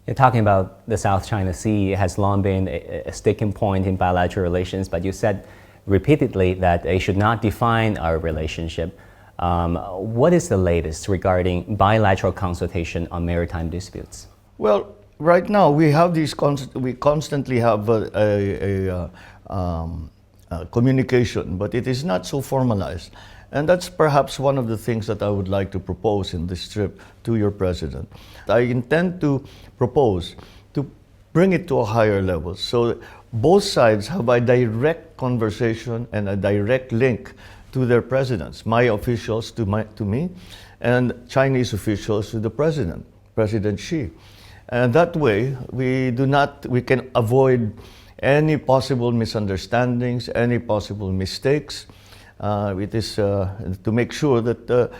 You're talking about the South China Sea. It has long been a sticking point in bilateral relations, but you said repeatedly that it should not define our relationship. What is the latest regarding bilateral consultation on maritime disputes? Well, right now we have we constantly have communication, but it is not so formalized. And that's perhaps one of the things that I would like to propose in this trip to your president. I intend to propose to bring it to a higher level so both sides have a direct conversation and a direct link to their presidents, my officials to me, and Chinese officials to the president, President Xi. And that way we can avoid any possible misunderstandings, any possible mistakes. It is to make sure that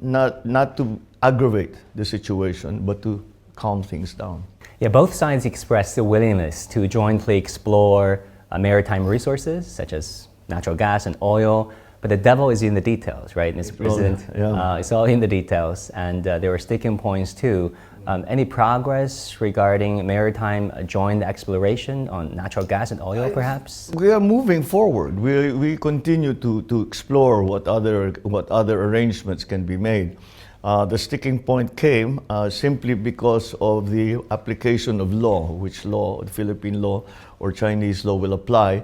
not to aggravate the situation, but to calm things down. Yeah, both sides expressed a willingness to jointly explore maritime resources such as natural gas and oil, but the devil is in the details, right, Mr. President? Yeah. It's all in the details, and there were sticking points too. Any progress regarding maritime joint exploration on natural gas and oil, perhaps? We are moving forward. We continue to explore what other arrangements can be made. The sticking point came simply because of the application of law, which law, Philippine law or Chinese law will apply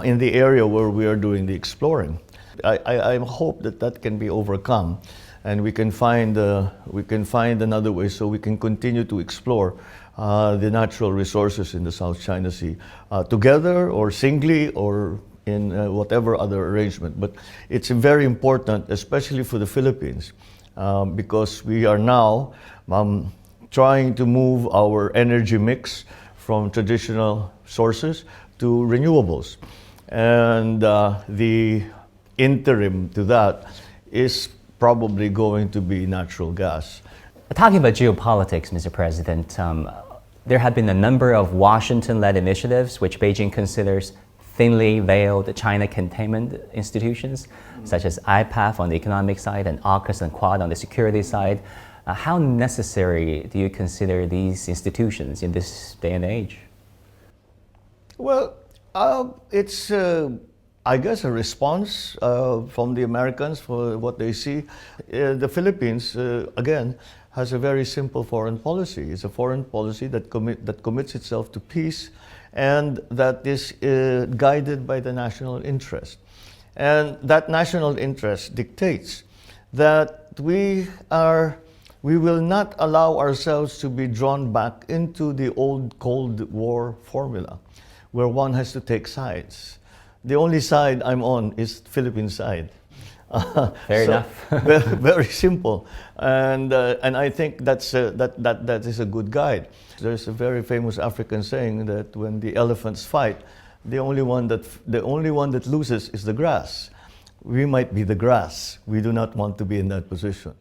in the area where we are doing the exploring. I hope that can be overcome, and we can find another way so we can continue to explore the natural resources in the South China Sea together or singly or in whatever other arrangement. But it's very important, especially for the Philippines, because we are now trying to move our energy mix from traditional sources to renewables. And the interim to that is probably going to be natural gas. Talking about geopolitics, Mr. President, there have been a number of Washington-led initiatives which Beijing considers thinly veiled China containment institutions, such as IPAF on the economic side and AUKUS and Quad on the security side. How necessary do you consider these institutions in this day and age? Well, it's I guess a response from the Americans for what they see. The Philippines, again, has a very simple foreign policy. It's a foreign policy that commits itself to peace and that is guided by the national interest. And that national interest dictates that we will not allow ourselves to be drawn back into the old Cold War formula, where one has to take sides. The only side I'm on is Philippine side. Fair enough. Very simple, and I think that is a good guide. There's a very famous African saying that when the elephants fight, the only one that loses is the grass. We might be the grass. We do not want to be in that position.